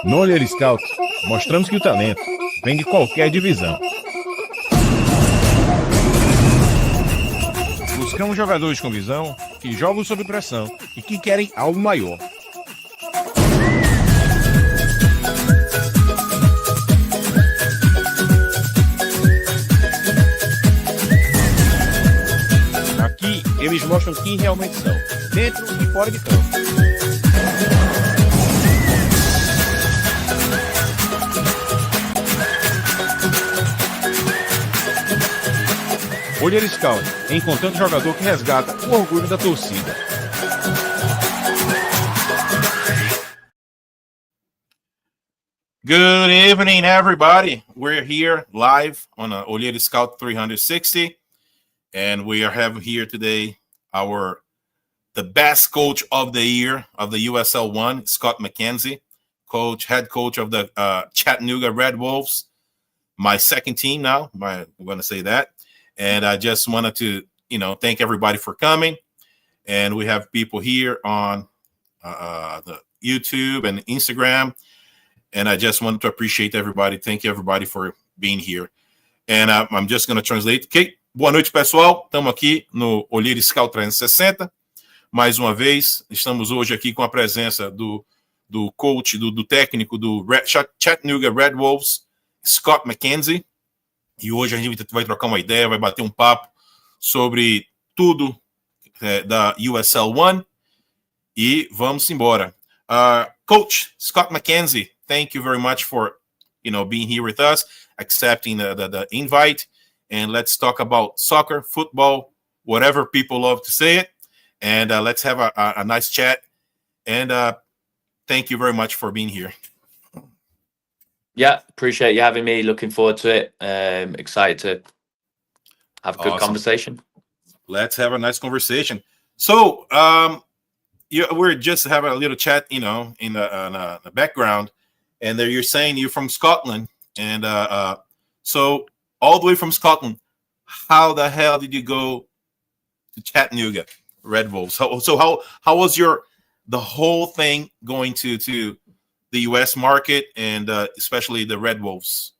No Olheiro Scout, mostramos que o talento vem de qualquer divisão. Buscamos jogadores com visão, que jogam sob pressão e que querem algo maior. Aqui, eles mostram quem realmente são, dentro e fora de campo. Olheiro Scout, encontrando jogador que resgata o orgulho da torcida. Good evening, everybody. We're here live on Olheiro Scout 360, and we are having here today the best coach of the year of the USL 1, Scott Mackenzie, head coach of the Chattanooga Red Wolves, my second team now. I'm going to say that. And I just wanted to, thank everybody for coming. And we have people here on the YouTube and Instagram. And I just wanted to appreciate everybody. Thank you, everybody, for being here. And I'm just going to translate. Okay. Boa noite, pessoal. Estamos aqui no Olheiro Scout 360. Mais uma vez, estamos hoje aqui com a presença do coach, do técnico do Chattanooga Red Wolves, Scott Mackenzie. E hoje a gente vai trocar uma ideia, vai bater um papo sobre tudo da USL 1 e vamos embora. Coach Scott Mackenzie, thank you very much for being here with us, accepting the invite, and let's talk about soccer, football, whatever people love to say it, and let's have a nice chat. And thank you very much for being here. Yeah, appreciate you having me. Looking forward to it. Excited to have a good conversation. Let's have a nice conversation. So, we're just having a little chat, in the background, and there you're saying you're from Scotland, and so all the way from Scotland, how the hell did you go to Chattanooga Red Wolves? So how was the whole thing going to the U.S. market and especially the Red Wolves?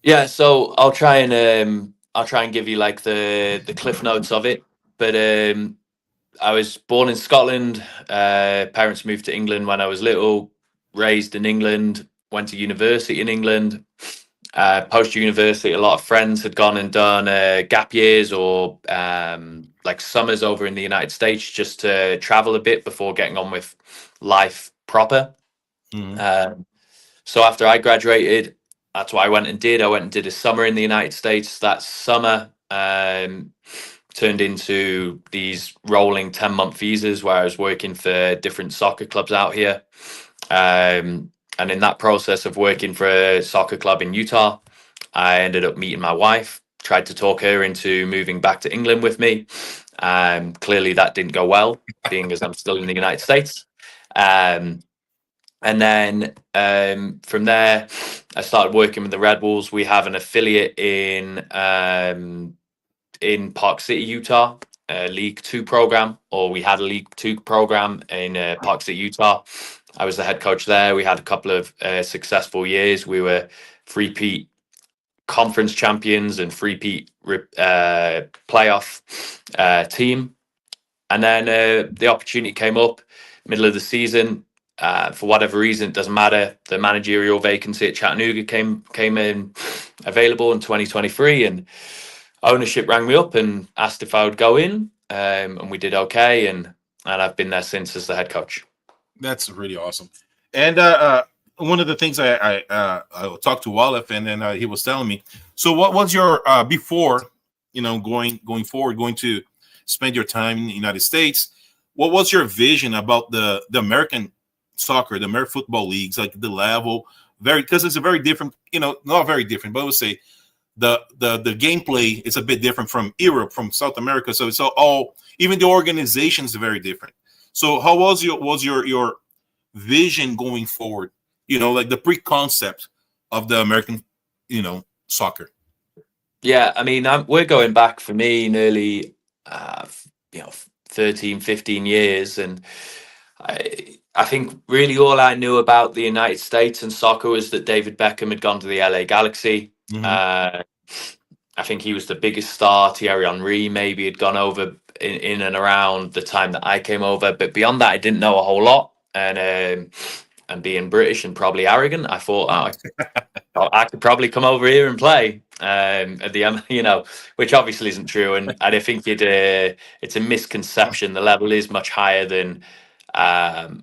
Yeah, so I'll try and give you like the cliff notes of it. But I was born in Scotland. Parents moved to England when I was little. Raised in England. Went to university in England. Post university, a lot of friends had gone and done gap years or like summers over in the United States just to travel a bit before getting on with life proper. So after I graduated, that's what I went and did. I went and did a summer in the United States. That summer turned into these rolling 10-month visas where I was working for different soccer clubs out here. And in that process of working for a soccer club in Utah, I ended up meeting my wife, tried to talk her into moving back to England with me. Clearly that didn't go well, being as I'm still in the United States. And then from there, I started working with the Red Wolves. We have an affiliate in Park City, Utah, a League 2 program, or we had a League 2 program in Park City, Utah. I was the head coach there. We had a couple of successful years. We were three-peat conference champions and three-peat playoff team. And then the opportunity came up middle of the season. For whatever reason, it doesn't matter. The managerial vacancy at Chattanooga came in available in 2023, and ownership rang me up and asked if I would go in, and we did okay, and I've been there since as the head coach. That's really awesome. And one of the things I talked to Wallef, and then he was telling me. So, what was your before going forward, going to spend your time in the United States? What was your vision about the American soccer, the American football leagues, like the level, because it's a very different, not very different, but I would say the gameplay is a bit different from Europe, from South America. So it's all even the organizations are very different. So how was your vision going forward? Like the pre-concept of the American, soccer. Yeah, I mean, we're going back for me nearly, 13, 15 years, and I think really all I knew about the United States and soccer was that David Beckham had gone to the LA Galaxy. I think he was the biggest star. Thierry Henry maybe had gone over in and around the time that I came over, but beyond that, I didn't know a whole lot. And being British and probably arrogant, I thought I could probably come over here and play at the which obviously isn't true. And I think it's a misconception. The level is much higher than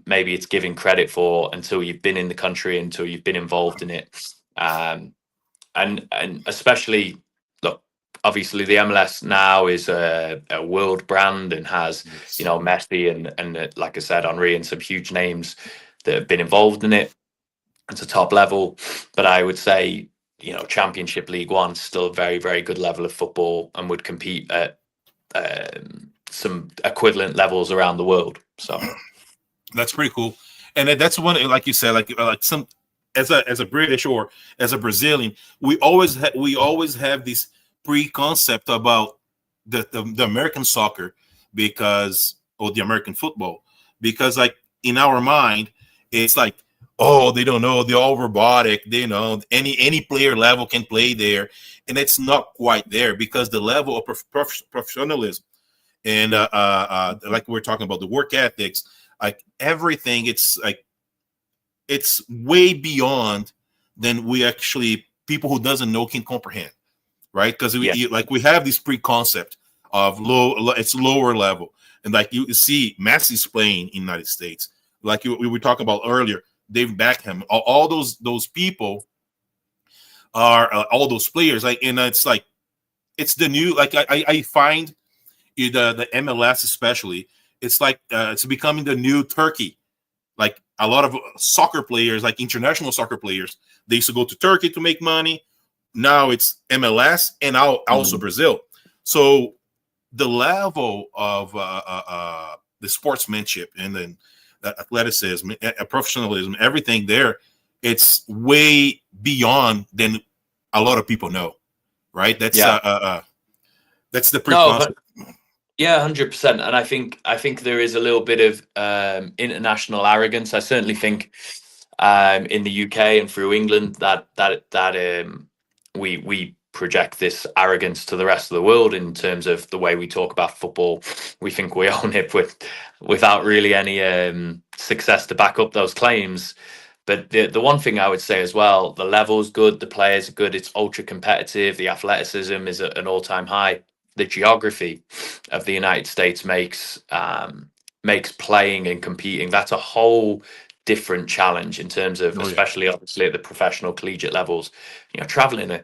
maybe it's giving credit for until you've been in the country, until you've been involved in it. And especially, look, obviously the MLS now is a world brand and has, Messi and like I said, Henry and some huge names that have been involved in it. It's a top level, but I would say, Championship League One still a very, very good level of football and would compete at some equivalent levels around the world. So that's pretty cool. And that's one, like you said, like some as a British or as a Brazilian, we always have this preconcept about the American soccer or the American football, because like in our mind, it's like, oh, they don't know, they're all robotic, any player level can play there, and it's not quite there, because the level of professionalism and like we're talking about the work ethics, like everything, it's way beyond than people who doesn't know can comprehend, right? Because we have this pre-concept of it's lower level, and like you see Messi's playing in the United States, like we were talking about earlier, David Beckham, all those people are all those players, like, and it's like it's the new, like I find the MLS especially, it's like it's becoming the new Turkey. Like a lot of soccer players, like international soccer players, they used to go to Turkey to make money. Now it's MLS and now also Brazil. So the level of the sportsmanship and then athleticism, professionalism, everything there, it's way beyond than a lot of people know, right? That's the pre-concept. Yeah, 100%. And I think there is a little bit of international arrogance. I certainly think in the UK and through England that we project this arrogance to the rest of the world in terms of the way we talk about football. We think we own it without really any success to back up those claims. But the one thing I would say as well, the level's good, the players are good, it's ultra competitive, the athleticism is at an all-time high. The geography of the United States makes playing and competing, that's a whole different challenge in terms of, especially obviously at the professional collegiate levels. Traveling,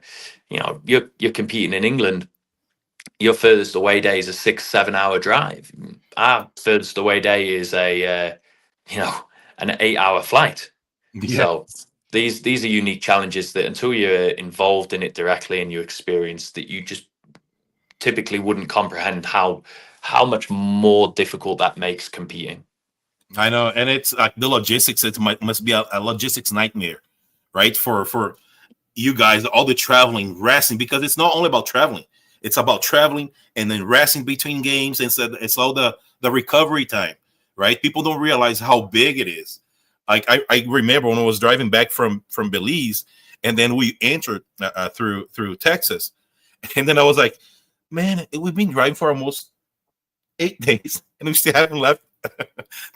you're competing in England. Your furthest away day is a 6-7 hour drive. Our furthest away day is an 8-hour flight. So these are unique challenges that until you're involved in it directly and you experience that, you just typically wouldn't comprehend how much more difficult that makes competing. I know, and it's like the logistics. It must be a logistics nightmare, right? For you guys, all the traveling, resting, because it's not only about traveling; it's about traveling and then resting between games, and so it's all the recovery time, right? People don't realize how big it is. Like I remember when I was driving back from Belize, and then we entered through Texas, and then I was like, man, we've been driving for almost 8 days, and we still haven't left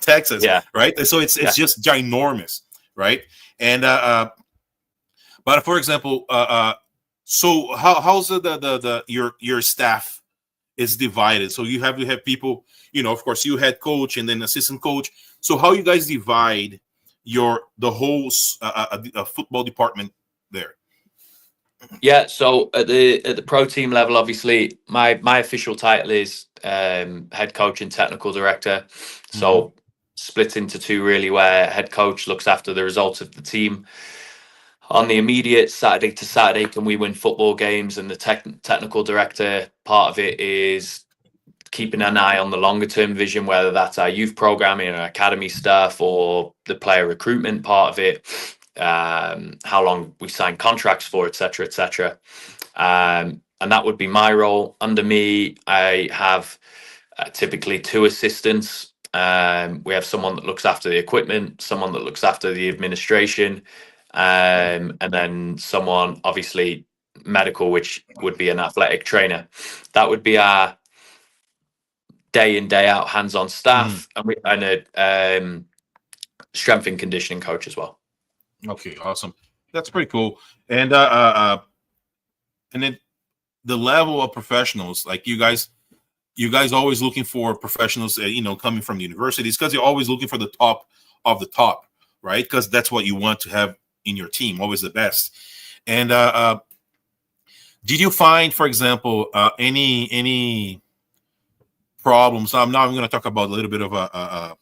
Texas, right? So it's just ginormous, right? And but for example, so how's your staff is divided? So you have people, of course, you head coach and then assistant coach. So how you guys divide the whole football department there? Yeah, so at the pro team level, obviously, my official title is head coach and technical director. So split into two, really, where head coach looks after the results of the team on the immediate Saturday to Saturday. Can we win football games? And the technical director part of it is keeping an eye on the longer term vision, whether that's our youth programming, our academy stuff, or the player recruitment part of it. How long we sign contracts for, etc., etc. And that would be my role. Under me, I have typically 2 assistants We have someone that looks after the equipment, someone that looks after the administration, and then someone, obviously, medical, which would be an athletic trainer. That would be our day in, day out hands-on staff, and a strength and conditioning coach as well. Okay, awesome. That's pretty cool. And then the level of professionals, like you guys always looking for professionals, coming from the universities, because you're always looking for the top of the top, right? Because that's what you want to have in your team, always the best. And did you find, for example, any problems? I'm going to talk about a little bit of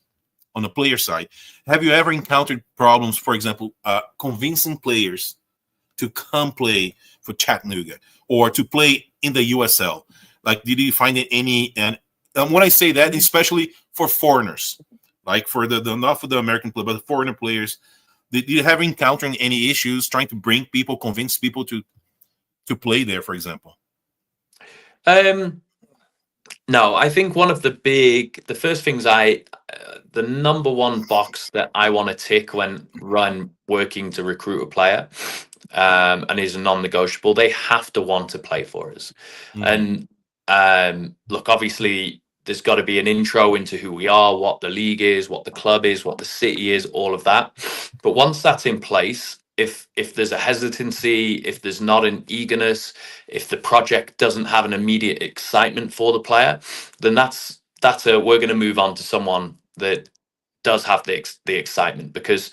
on the player side. Have you ever encountered problems, for example, convincing players to come play for Chattanooga or to play in the USL? Like, did you find it any? And when I say that, especially for foreigners, like for the not for the American player, but the foreigner players, did you have encountered any issues trying to convince people to play there, for example? No, I think one of the first things the number one box that I want to tick when working to recruit a player, and is a non-negotiable, they have to want to play for us. And look, obviously, there's got to be an intro into who we are, what the league is, what the club is, what the city is, all of that. But once that's in place, if there's a hesitancy, if there's not an eagerness, if the project doesn't have an immediate excitement for the player, then we're going to move on to someone that does have the excitement. Because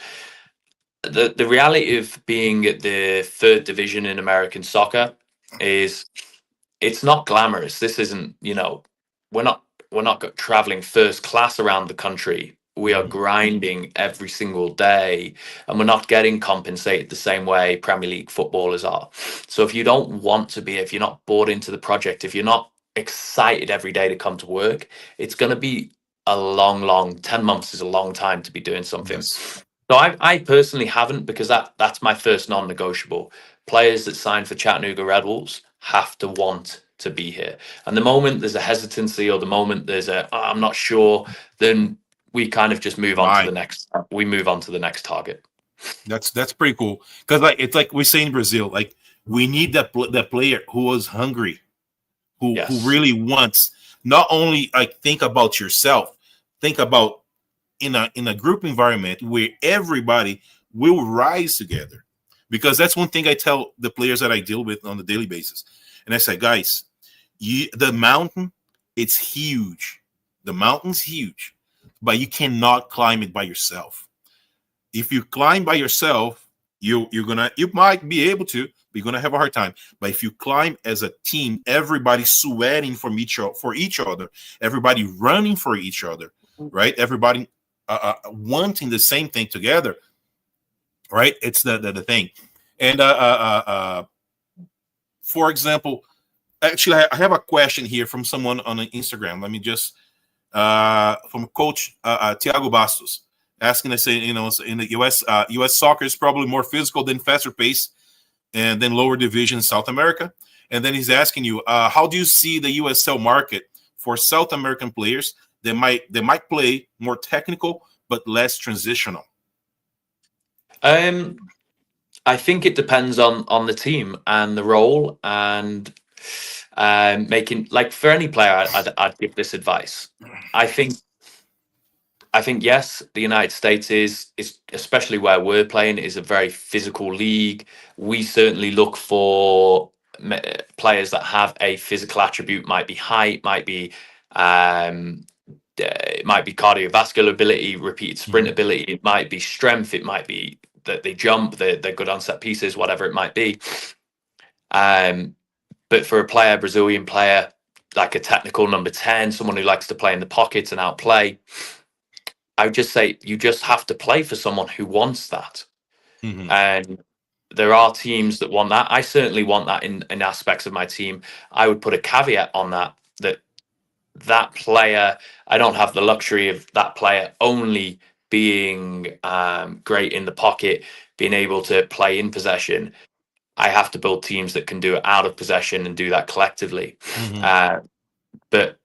the reality of being at the third division in American soccer is it's not glamorous. This isn't, we're not traveling first class around the country. We are grinding every single day, and we're not getting compensated the same way Premier League footballers are. So if you don't want to be, if you're not bought into the project, if you're not excited every day to come to work, it's going to be a long 10 months is a long time to be doing something. Yes. So I personally haven't, because that's my first non-negotiable. Players that sign for Chattanooga Red Wolves have to want to be here. And the moment there's a hesitancy, or the moment there's I'm not sure, then we kind of just move on to the next. We move on to the next target. That's pretty cool, because it's like we say in Brazil, like we need that player who is hungry, who really wants, not only like think about yourself, think about in a group environment where everybody will rise together. Because that's one thing I tell the players that I deal with on a daily basis. And I say, guys, the mountain, it's huge. The mountain's huge, but you cannot climb it by yourself. If you climb by yourself, you might be able to, but you're gonna have a hard time. But if you climb as a team, everybody sweating for each other, everybody running for each other, right? Everybody wanting the same thing together, right? It's the thing. And for example, actually, I have a question here from someone on Instagram. Let me just from Coach Thiago Bastos, asking, I say, in the U.S. soccer is probably more physical than faster pace and then lower division in South America. And then he's asking you, how do you see the USL market for South American players that might play more technical but less transitional? I think it depends on the team and the role, and making, like, for any player, I'd give this advice. I think yes, the United States is especially where we're playing, is a very physical league. We certainly look for players that have a physical attribute. Might be height, might be cardiovascular ability, repeated sprint ability. It might be strength. It might be that they jump, they're good on set pieces, whatever it might be. But for a Brazilian player, like a technical number 10, someone who likes to play in the pockets and outplay, I would just say you just have to play for someone who wants that. And there are teams that want that. I certainly want that in aspects of my team. I would put a caveat on that player, I don't have the luxury of that player only being great in the pocket, being able to play in possession. I have to build teams that can do it out of possession and do that collectively. But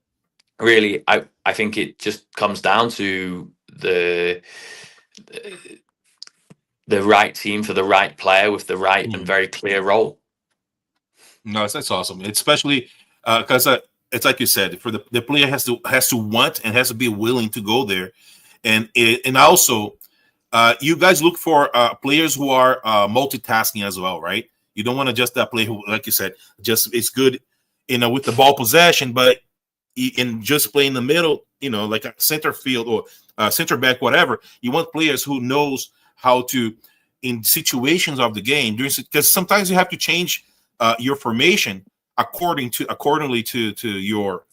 really, I think it just comes down to the right team for the right player with the right and very clear role. No, that's awesome. Especially because it's like you said, for the player has to want and has to be willing to go there, and also you guys look for players who are multitasking as well, right? You don't want to just that player who, like you said, just is good, with the ball possession, but in just play in the middle, like a center field or center back, whatever. You want players who knows how to, in situations of the game, because sometimes you have to change your formation accordingly to your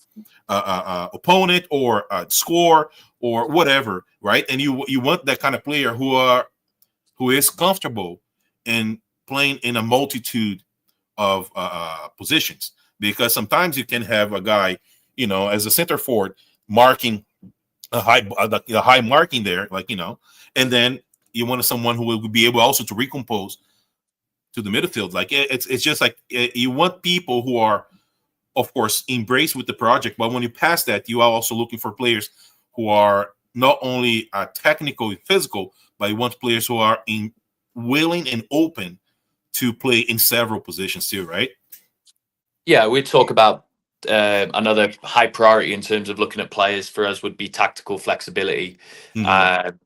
opponent or score or whatever, right? And you want that kind of player who is comfortable in playing in a multitude of positions, because sometimes you can have a guy, as a center forward marking a high marking there, and then you want someone who will be able also to recompose to the midfield. Like it's just like you want people who are, of course, embraced with the project, but when you pass that, you are also looking for players who are not only technical and physical, but you want players who are willing and open to play in several positions too, right? Yeah, we talk about another high priority in terms of looking at players for us would be tactical flexibility.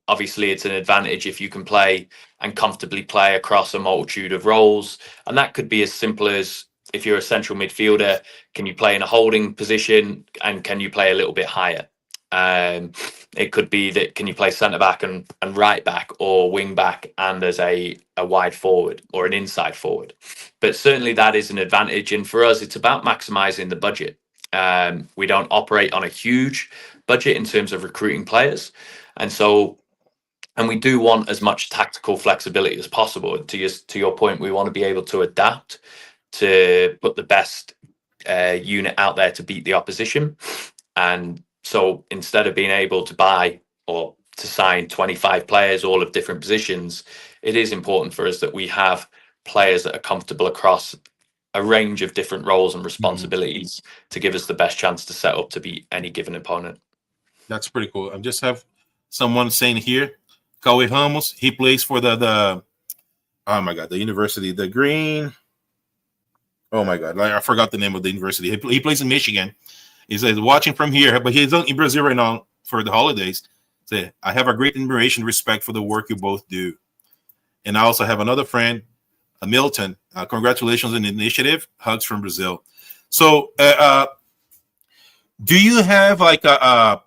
Obviously, it's an advantage if you can play and comfortably play across a multitude of roles. And that could be as simple as, if you're a central midfielder, can you play in a holding position and can you play a little bit higher? It could be that can you play centre back and right back, or wing back and as a wide forward or an inside forward. But certainly that is an advantage. And for us, it's about maximising the budget. We don't operate on a huge budget in terms of recruiting players. And we do want as much tactical flexibility as possible. To your point, we want to be able to adapt to put the best unit out there to beat the opposition. And so instead of being able to buy or to sign 25 players, all of different positions, it is important for us that we have players that are comfortable across a range of different roles and responsibilities to give us the best chance to set up to beat any given opponent. That's pretty cool. I just have someone saying here, Cauê Ramos, he plays for the oh my God, the university, the Green. Oh my God, I forgot the name of the university. He plays in Michigan. He says, watching from here, but he's in Brazil right now for the holidays. Say, I have a great admiration and respect for the work you both do. And I also have another friend, Milton. Congratulations on the initiative. Hugs from Brazil. So, do you have like a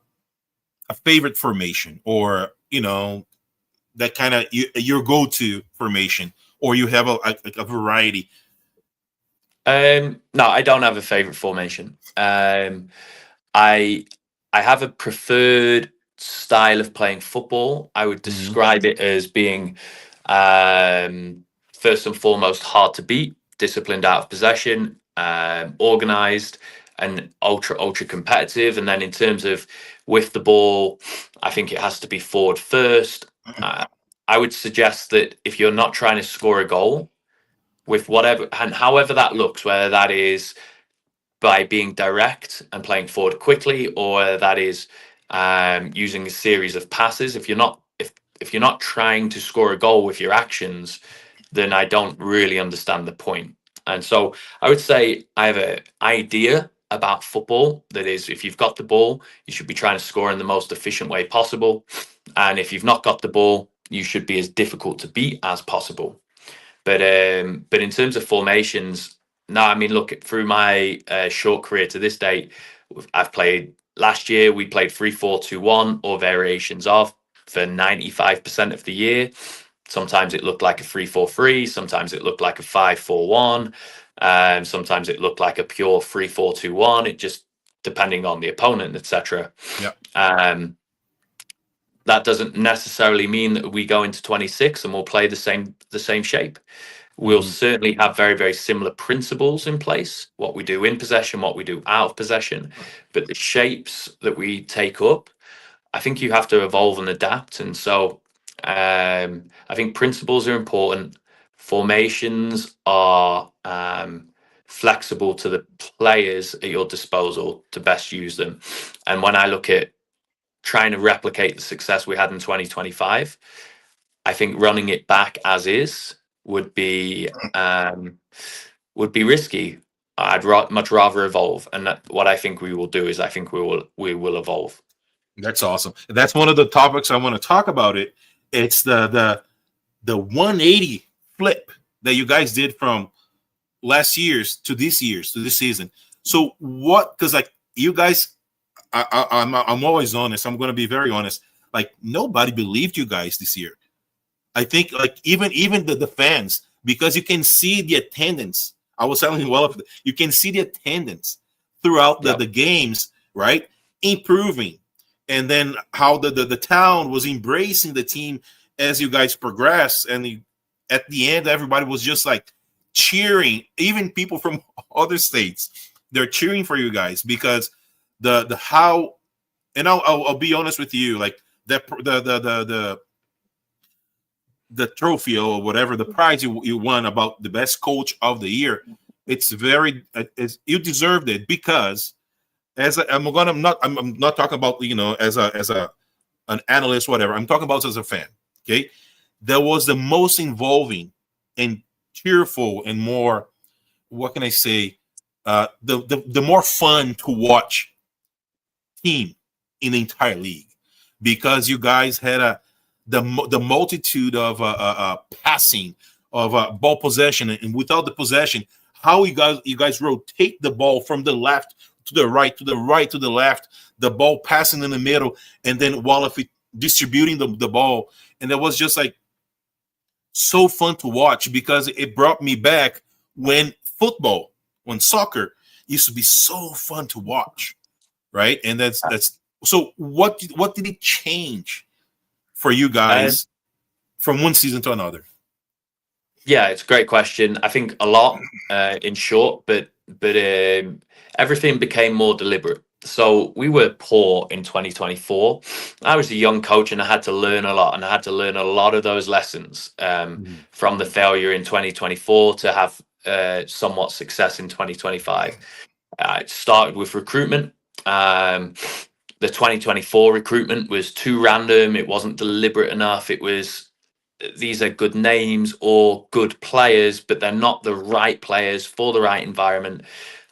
favorite formation, or that kind of your go-to formation, or you have a variety? No, I don't have a favorite formation. I have a preferred style of playing football. I would describe it as being first and foremost hard to beat, disciplined out of possession, organized, and ultra competitive. And then in terms of with the ball, I think it has to be forward first. I would suggest that if you're not trying to score a goal, with whatever and however that looks, whether that is by being direct and playing forward quickly, or that is using a series of passes. If you're not trying to score a goal with your actions, then I don't really understand the point. And so I would say I have an idea about football that is, if you've got the ball, you should be trying to score in the most efficient way possible. And if you've not got the ball, you should be as difficult to beat as possible. But in terms of formations, no, I mean, look, through my short career to this date, I've played last year, we played 3-4-2-1 or variations of for 95% of the year. Sometimes it looked like a 3-4-3, sometimes it looked like a 5-4-1, sometimes it looked like a pure 3-4-2-1. It just depending on the opponent, etc. Yeah. That doesn't necessarily mean that we go into 26 and we'll play the same shape. We'll certainly have very, very similar principles in place, what we do in possession, what we do out of possession. But the shapes that we take up, I think you have to evolve and adapt. And so I think principles are important. Formations are flexible to the players at your disposal to best use them. And when I look at trying to replicate the success we had in 2025, I think running it back as is would be risky. Much rather evolve, and what I think we will do is I think we will evolve. That's awesome. That's one of the topics I want to talk about. It's the 180 flip that you guys did from last year's to this season. So what? Because like you guys, I'm always honest. I'm going to be very honest. Like nobody believed you guys this year. I think like even the fans, because you can see the attendance. I was telling you, well, you can see the attendance throughout the games, right? Improving. And then how the town was embracing the team as you guys progress. And at the end, everybody was just like cheering, even people from other states. They're cheering for you guys because the how, and I'll be honest with you, like the trophy or whatever, the prize you won about the best coach of the year, you deserved it because I'm not talking about, as an analyst, whatever. I'm talking about as a fan. Okay. That was the most involving and cheerful and more, what can I say? The more fun to watch team in the entire league because you guys had the multitude of passing of ball possession, and without the possession, how you guys rotate the ball from the left to the right, to the right, to the left, the ball passing in the middle, and then distributing the ball. And that was just like so fun to watch because it brought me back when soccer used to be so fun to watch, right? And that's so what did it change for you guys from one season to another? Yeah, it's a great question. I think a lot, in short, but everything became more deliberate. So we were poor in 2024. I was a young coach and I had to learn a lot, and I had to learn a lot of those lessons from the failure in 2024 to have somewhat success in 2025. It started with recruitment. The 2024 recruitment was too random. It wasn't deliberate enough. It was, these are good names or good players, but they're not the right players for the right environment.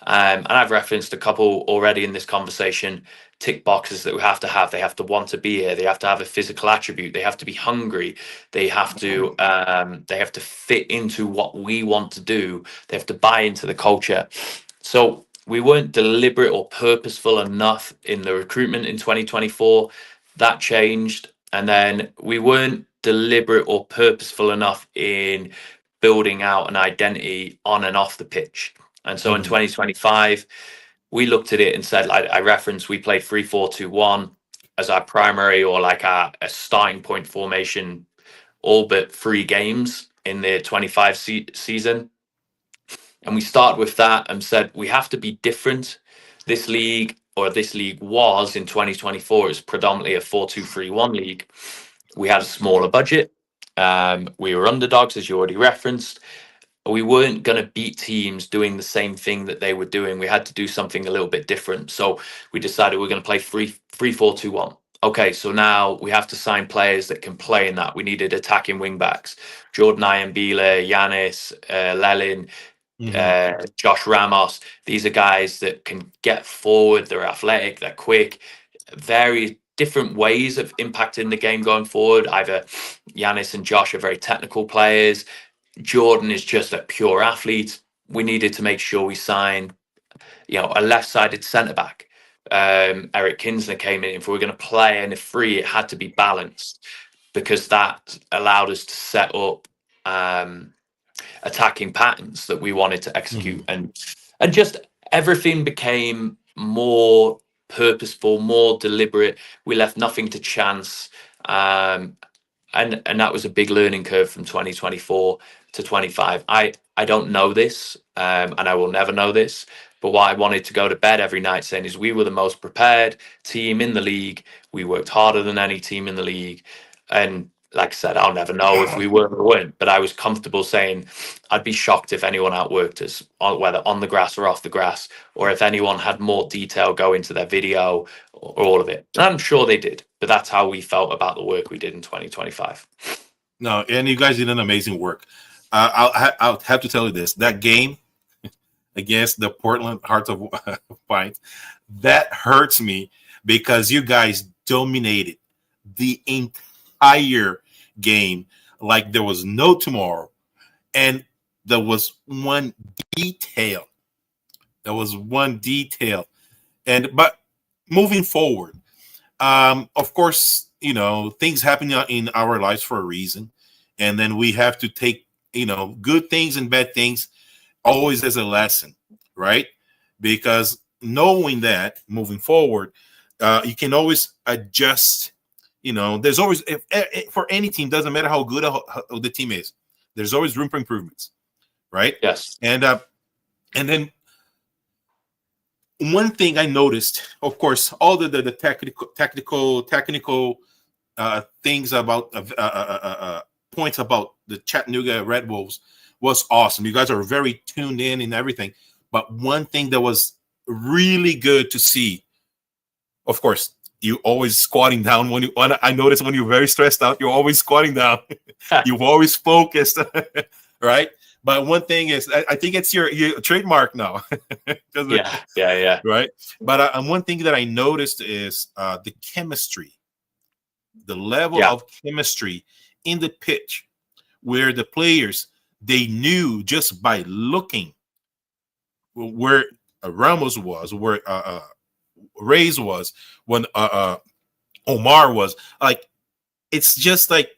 And I've referenced a couple already in this conversation, tick boxes that we have to have. They have to want to be here. They have to have a physical attribute. They have to be hungry. They have to fit into what we want to do. They have to buy into the culture. So we weren't deliberate or purposeful enough in the recruitment in 2024. That changed. And then we weren't deliberate or purposeful enough in building out an identity on and off the pitch. And so in 2025, we looked at it and said, I referenced, we played 3-4-2-1 as our primary or like a starting point formation, all but 3 games in the 25 season. And we started with that and said, we have to be different. This league was in 2024, it's predominantly a 4-2-3-1 league. We had a smaller budget. We were underdogs, as you already referenced. We weren't going to beat teams doing the same thing that they were doing. We had to do something a little bit different. So we decided we're going to play 3-4-2-1. Okay, so now we have to sign players that can play in that. We needed attacking wing backs. Jordan Ayambile, Yanis, Lelin, Josh Ramos. These are guys that can get forward. They're athletic. They're quick. Very different ways of impacting the game going forward. Either Yanis and Josh are very technical players. Jordan is just a pure athlete. We needed to make sure we signed, a left-sided centre back. Eric Kinsler came in. If we were going to play in a free, it had to be balanced because that allowed us to set up attacking patterns that we wanted to execute, and just everything became more purposeful, more deliberate. We left nothing to chance, and that was a big learning curve from 2024 to 25. I don't know this, and I will never know this, but what I wanted to go to bed every night saying is we were the most prepared team in the league. We worked harder than any team in the league, and like I said, I'll never know if we were or weren't, but I was comfortable saying I'd be shocked if anyone outworked us, whether on the grass or off the grass, or if anyone had more detail go into their video or all of it. And I'm sure they did, but that's how we felt about the work we did in 2025. No, and you guys did an amazing work. I'll have to tell you this: that game against the Portland Hearts of Pines, that hurts me because you guys dominated the entire game like there was no tomorrow, and there was one detail. But moving forward, of course, you know, things happen in our lives for a reason, and then we have to take, you know, good things and bad things always as a lesson, right? Because knowing that moving forward, you can always adjust. You know, there's always, for any team, doesn't matter how good the team is, there's always room for improvements, right? Yes. And then one thing I noticed, of course, all the technical things about points about the Chattanooga Red Wolves was awesome. You guys are very tuned in and everything. But one thing that was really good to see, of course, you always squatting down when I noticed when you're very stressed out, you're always squatting down. You've always focused, right? But one thing is, I think it's your trademark now. Yeah. Right. But one thing that I noticed is the chemistry, the level of chemistry in the pitch, where the players, they knew just by looking where Ramos was, where Reyes was, when Omar was. Like, it's just like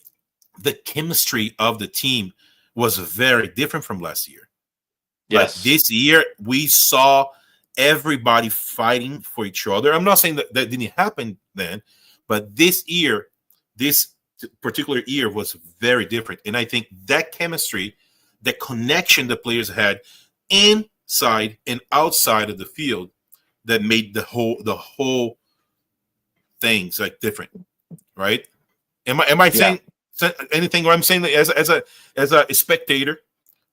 the chemistry of the team was very different from last year. Yes. Like this year, we saw everybody fighting for each other. I'm not saying that didn't happen then, but this year, this particular year was very different. And I think that chemistry, the connection the players had inside and outside of the field, that made the whole things like different, right? Am I saying anything? Or I'm saying that as a spectator,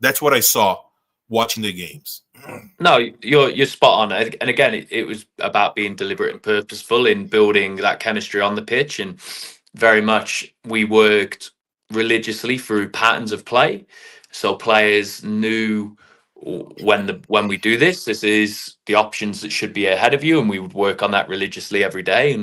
that's what I saw watching the games. No, you're spot on. And again, it was about being deliberate and purposeful in building that chemistry on the pitch. And very much we worked religiously through patterns of play. So players knew when we do this is the options that should be ahead of you, and we would work on that religiously every day.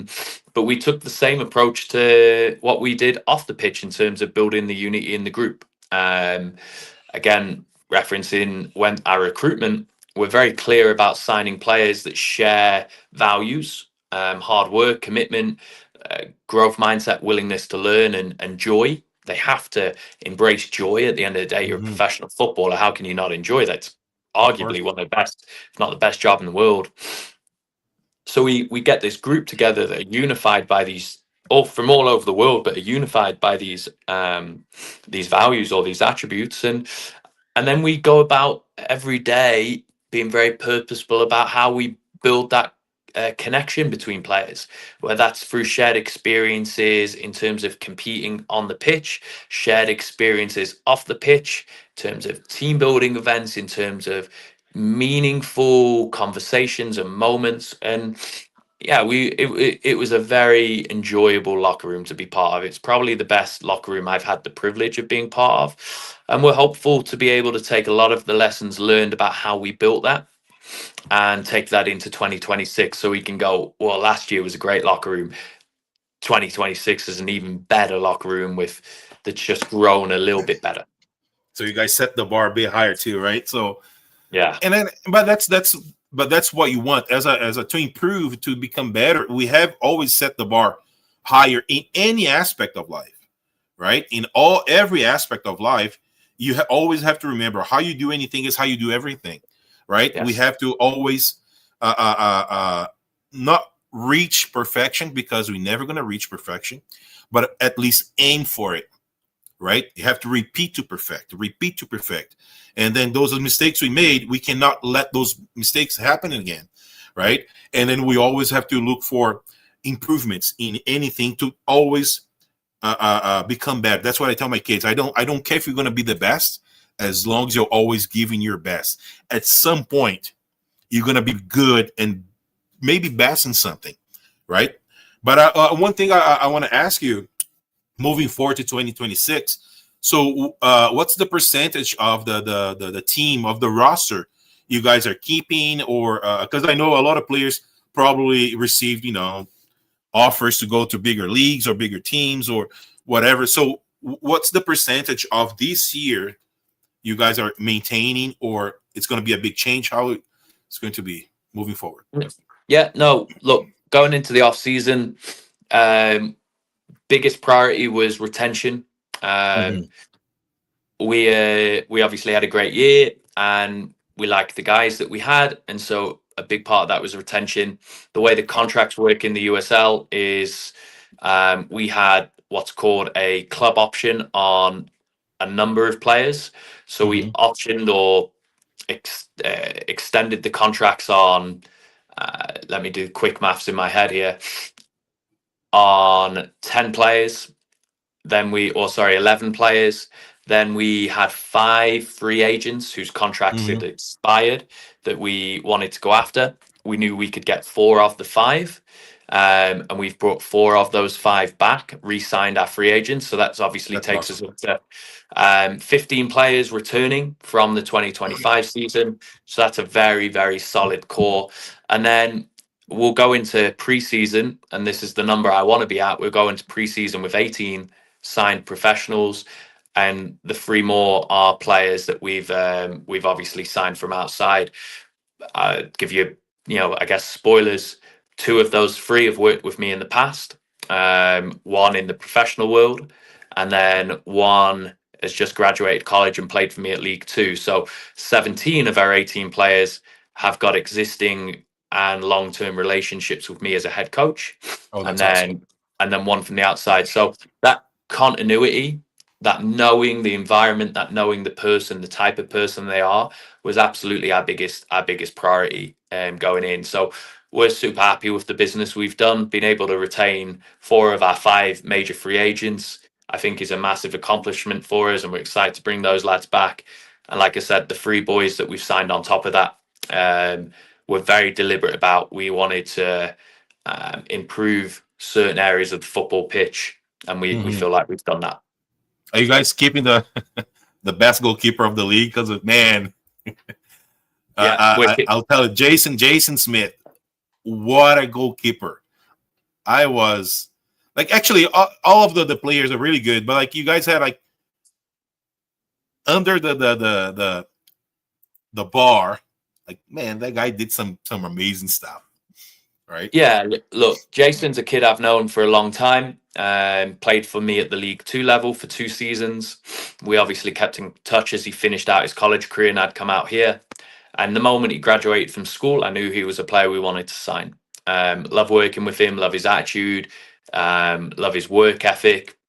But we took the same approach to what we did off the pitch in terms of building the unity in the group. Again, referencing when our recruitment, we're very clear about signing players that share values, hard work, commitment, growth mindset, willingness to learn, and joy. They have to embrace joy. At the end of the day, you're a professional footballer. How can you not enjoy that? It's arguably one of the best, if not the best job in the world. So we get this group together that are unified by these, all from all over the world, but are unified by these values or these attributes. And then we go about every day being very purposeful about how we build that connection between players, whether that's through shared experiences in terms of competing on the pitch, shared experiences off the pitch, in terms of team building events, in terms of meaningful conversations and moments. And yeah, it was a very enjoyable locker room to be part of. It's probably the best locker room I've had the privilege of being part of. And we're hopeful to be able to take a lot of the lessons learned about how we built that and take that into 2026, so we can go, well, last year was a great locker room. 2026 is an even better locker room that's just grown a little bit better. So you guys set the bar a bit higher too, right? So yeah, and then but that's what you want as a to improve, to become better. We have always set the bar higher in any aspect of life, right? In every aspect of life, you always have to remember how you do anything is how you do everything. Right? Yes. We have to always not reach perfection, because we're never going to reach perfection, but at least aim for it, right? You have to repeat to perfect. And then those mistakes we made, we cannot let those mistakes happen again, right? And then we always have to look for improvements in anything to always become better. That's what I tell my kids. I don't care if you're going to be the best, as long as you're always giving your best. At some point, you're going to be good and maybe best in something, right? But one thing I want to ask you, moving forward to 2026. So, what's the percentage of the team, of the roster you guys are keeping, or because I know a lot of players probably received, offers to go to bigger leagues or bigger teams or whatever. So, what's the percentage of this year you guys are maintaining, or it's going to be a big change? How it's going to be moving forward? Yeah, no, look, going into the off season, biggest priority was retention. We obviously had a great year, and we liked the guys that we had, and so a big part of that was retention. The way the contracts work in the USL is we had what's called a club option on a number of players. So we optioned or extended the contracts on, let me do quick maths in my head here, on 10 players. Then 11 players. Then we had 5 free agents whose contracts had expired that we wanted to go after. We knew we could get 4 of the 5. And we've brought 4 of those 5 back, re-signed our free agents. So that's obviously takes us up to 15 players returning from the 2025 season. So that's a very, very solid core. And then we'll go into preseason, and this is the number I want to be at. We'll go into preseason with 18 signed professionals, and the 3 more are players that we've obviously signed from outside. Give you, I guess, spoilers. 2 of those 3 have worked with me in the past. 1 in the professional world, and then 1 has just graduated college and played for me at League 2. So 17 of our 18 players have got existing and long-term relationships with me as a head coach. And then 1 from the outside. So that continuity, that knowing the environment, that knowing the person, the type of person they are, was absolutely our biggest priority going in. So we're super happy with the business we've done. Being able to retain 4 of our 5 major free agents, I think, is a massive accomplishment for us, and we're excited to bring those lads back. And like I said, the 3 boys that we've signed on top of that, we're very deliberate about. We wanted to improve certain areas of the football pitch, and we feel like we've done that. Are you guys keeping the best goalkeeper of the league? Because man, I'll tell you, Jason Smith, what a goalkeeper! I was like, actually, all of the players are really good, but like you guys had like under the bar, like, man, that guy did some amazing stuff. Right? Yeah, look, Jason's a kid I've known for a long time. Played for me at the League 2 level for 2 seasons. We obviously kept in touch as he finished out his college career and I'd come out here. And the moment he graduated from school, I knew he was a player we wanted to sign. Love working with him, love his attitude, love his work ethic.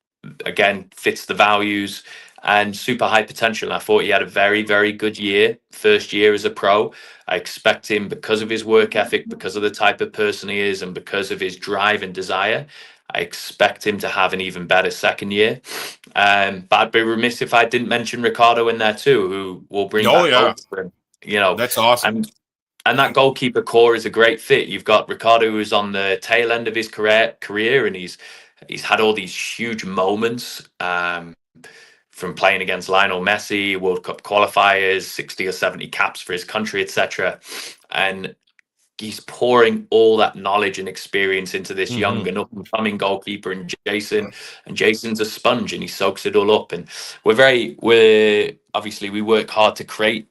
Again, fits the values, and super high potential. I thought he had a very, very good year, first year as a pro. I expect him, because of his work ethic, because of the type of person he is, and because of his drive and desire, I expect him to have an even better second year. But I'd be remiss if I didn't mention Ricardo in there too, who will bring back hope for him. That's awesome. And that goalkeeper core is a great fit. You've got Ricardo, who's on the tail end of his career, and he's had all these huge moments. From playing against Lionel Messi, World Cup qualifiers, 60 or 70 caps for his country, etc. And he's pouring all that knowledge and experience into this young and up-and-coming goalkeeper in Jason. And Jason's a sponge, and he soaks it all up. And we're obviously, we work hard to create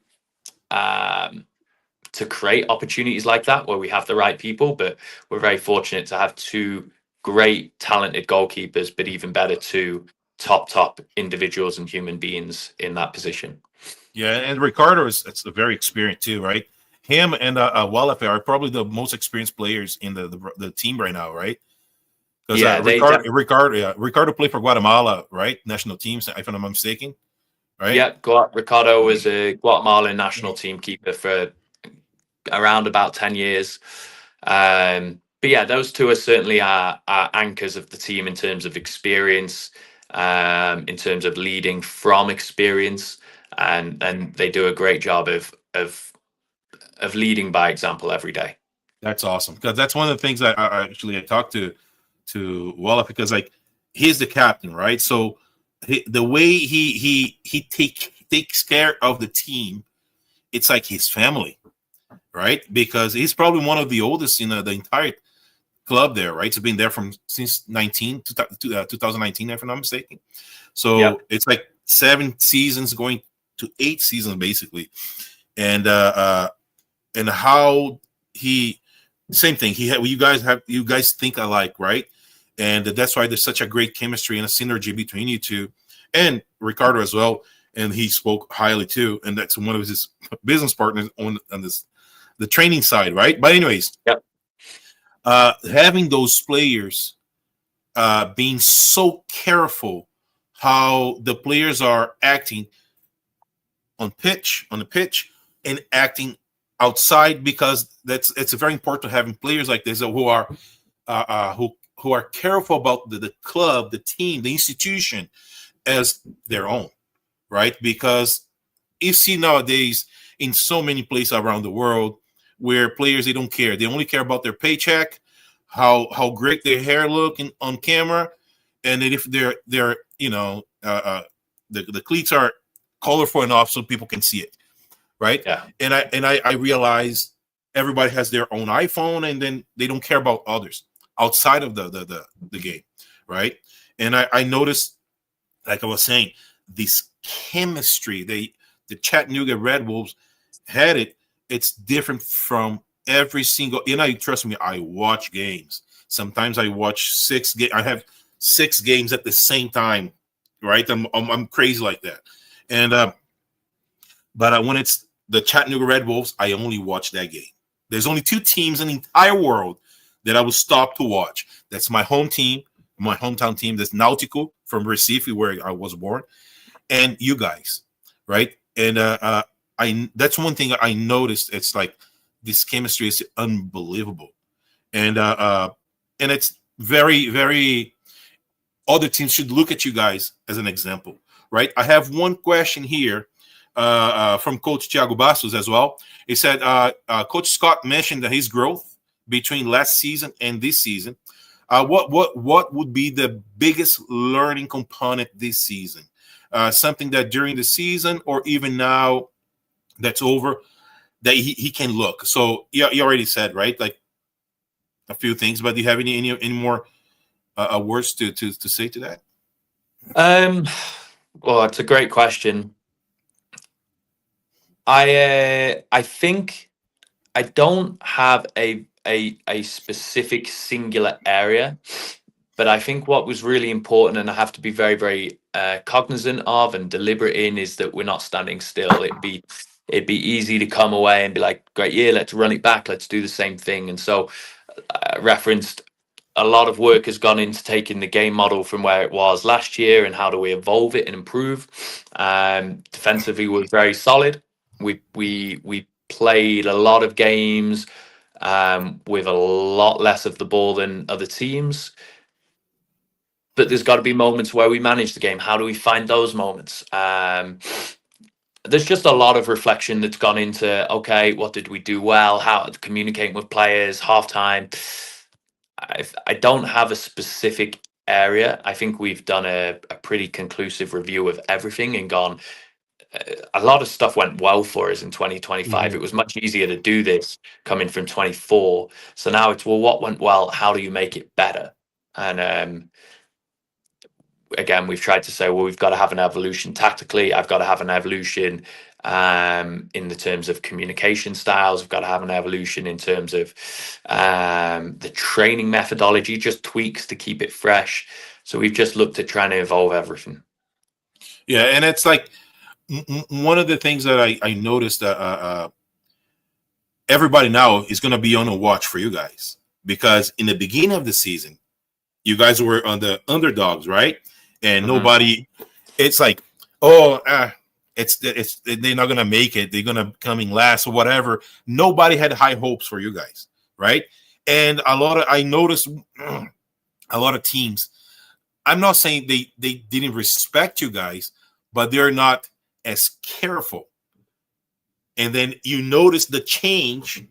opportunities like that where we have the right people. But we're very fortunate to have 2 great, talented goalkeepers, but even better, 2 top individuals and human beings in that position. Yeah, and Ricardo is very experienced too, right? Him and Walafe are probably the most experienced players in the team right now, right? Because Ricardo played for Guatemala, right? National teams, if I'm not mistaken, right? Yeah, Ricardo was a Guatemalan national team keeper for around about 10 years. But yeah, those two are certainly our anchors of the team in terms of experience, in terms of leading from experience, and they do a great job of leading by example every day. That's awesome, because that's one of the things that I talked to Wallach, because like he's the captain, right? So the way he takes care of the team, it's like his family, right? Because he's probably one of the oldest in the entire club there, right? So been there since 2019, if I'm not mistaken. So It's like 7 seasons going to 8 seasons basically, and how he same thing. You guys think alike, right? And that's why there's such a great chemistry and a synergy between you two, and Ricardo as well. And he spoke highly too, and that's one of his business partners on the training side, right? But anyways, having those players being so careful how the players are acting on the pitch, and acting outside, because it's very important having players like this who are careful about the club, the team, the institution as their own, right? Because you see nowadays in so many places around the world where players, they don't care. They only care about their paycheck, how great their hair look on camera, and then if they're the cleats are colorful enough so people can see it, right? Yeah. And I realize everybody has their own iPhone, and then they don't care about others outside of the game, right? And I noticed, like I was saying, this chemistry the Chattanooga Red Wolves had it's different from every single. And trust me, I watch games. Sometimes I watch 6 games. I have 6 games at the same time, right? I'm crazy like that. And but when it's the Chattanooga Red Wolves, I only watch that game. There's only 2 teams in the entire world that I would stop to watch. That's my home team, my hometown team. That's Náutico from Recife, where I was born, and you guys, right? And that's one thing I noticed. It's like this chemistry is unbelievable, and it's very, very. Other teams should look at you guys as an example, right? I have one question here from Coach Thiago Bastos as well. He said, Coach Scott mentioned that his growth between last season and this season. What would be the biggest learning component this season? Something that during the season or even now that's over that he can look. So you already said, right, like a few things, but do you have any more words to say to that? Well, it's a great question. I think I don't have a specific singular area, but I think what was really important, and I have to be very, very cognizant of and deliberate in, is that we're not standing still. It'd be easy to come away and be like, great year, let's run it back, let's do the same thing. And so referenced a lot of work has gone into taking the game model from where it was last year and how do we evolve it and improve. Defensively, we're very solid. We played a lot of games with a lot less of the ball than other teams. But there's got to be moments where we manage the game. How do we find those moments? There's just a lot of reflection that's gone into, okay, what did we do well? How communicating with players, halftime. I don't have a specific area. I think we've done a pretty conclusive review of everything and gone, a lot of stuff went well for us in 2025. It was much easier to do this coming from 24. So now it's, well, what went well? How do you make it better? And again, we've tried to say, well, we've got to have an evolution tactically. I've got to have an evolution in the terms of communication styles. We've got to have an evolution in terms of the training methodology, just tweaks to keep it fresh. So we've just looked at trying to evolve everything. Yeah, and it's like one of the things that I noticed everybody now is going to be on a watch for you guys, because in the beginning of the season, you guys were on the underdogs, right? And nobody, it's like, they're not going to make it. They're going to come in last or whatever. Nobody had high hopes for you guys, right? And I noticed a lot of teams. I'm not saying they didn't respect you guys, but they're not as careful. And then you notice the change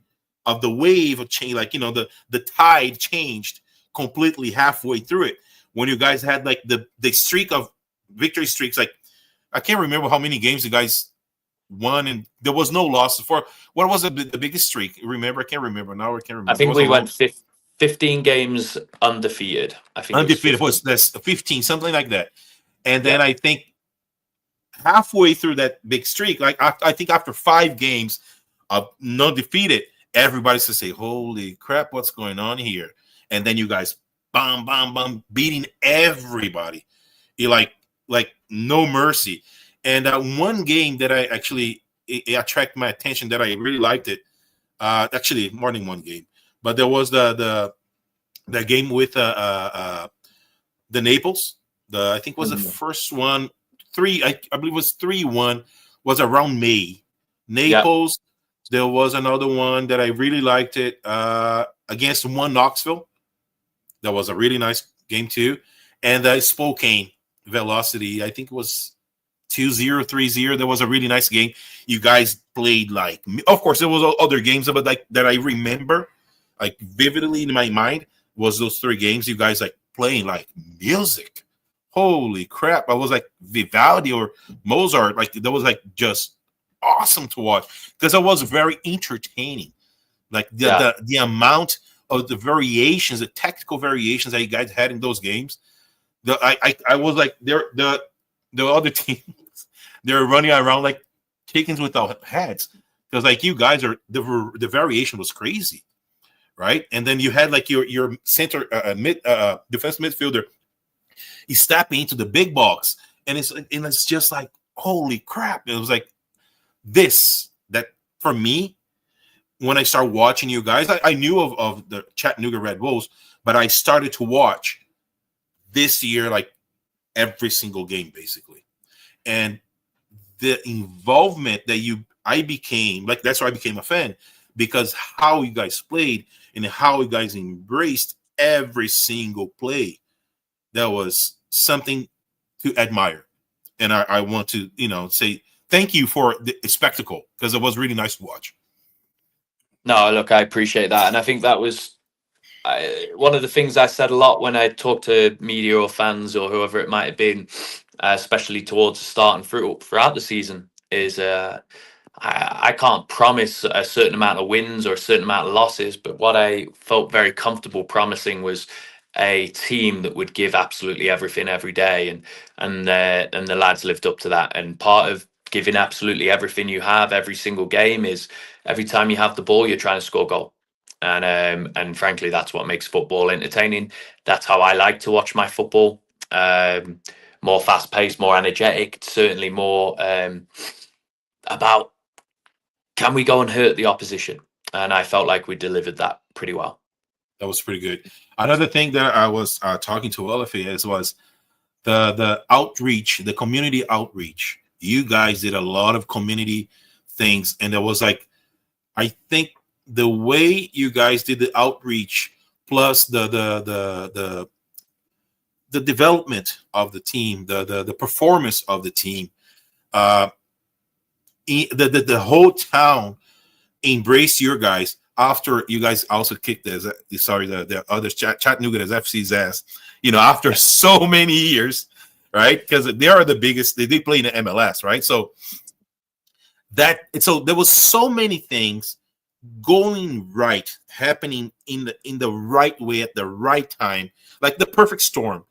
of the wave of change, like, the tide changed completely halfway through it. When you guys had like the streak of victory streaks, like I can't remember how many games you guys won, and there was no losses for. What was the biggest streak? Remember? I can't remember now. I can't remember. I think we went 15 games undefeated. I think undefeated was that's 15, something like that. And then I think halfway through that big streak, like I think after 5 games of no defeated, everybody's to say, "Holy crap, what's going on here?" And then you guys, bam, beating everybody. You like no mercy. And one game that I actually it attracted my attention that I really liked it. Actually, more than one game, but there was the game with the Naples. I think was the first one. I believe it was 3-1. Was around May. Naples. There was another one that I really liked it against Knoxville. That was a really nice game too. And Spokane Velocity. I think it was 2-0, 3-0. That was a really nice game. You guys played like, of course, there was other games, but like that I remember like vividly in my mind was those 3 games. You guys like playing like music. Holy crap! I was like Vivaldi or Mozart. Like that was like just awesome to watch because it was very entertaining. Like the amount of the variations, the technical variations that you guys had in those games. I was like the other teams, they're running around like chickens without heads because like you guys are the variation was crazy, right? And then you had like your center defense midfielder. He's stepping into the big box, and it's just like holy crap! It was like that for me. When I started watching you guys, I knew of the Chattanooga Red Wolves, but I started to watch this year like every single game basically, and the involvement that I became like that's why I became a fan because how you guys played and how you guys embraced every single play. That was something to admire, and I want to say thank you for the spectacle because it was really nice to watch. No, look, I appreciate that, and I think that was one of the things I said a lot when I talked to media or fans or whoever it might have been, especially towards the start and throughout the season, is I can't promise a certain amount of wins or a certain amount of losses, but what I felt very comfortable promising was a team that would give absolutely everything every day, and the lads lived up to that. And part of giving absolutely everything you have every single game is every time you have the ball, you're trying to score a goal. And frankly, that's what makes football entertaining. That's how I like to watch my football. More fast paced, more energetic, certainly more about can we go and hurt the opposition? And I felt like we delivered that pretty well. That was pretty good. Another thing that I was talking to all of you was the outreach, the community outreach. You guys did a lot of community things, and there was like, I think the way you guys did the outreach plus the development of the team, the performance of the team, the whole town embraced your guys after you guys also kicked the other Chattanooga FC's ass, after so many years, right? Because they are the biggest. They play in the MLS, right? So there was so many things going right, happening in the right way at the right time, like the perfect storm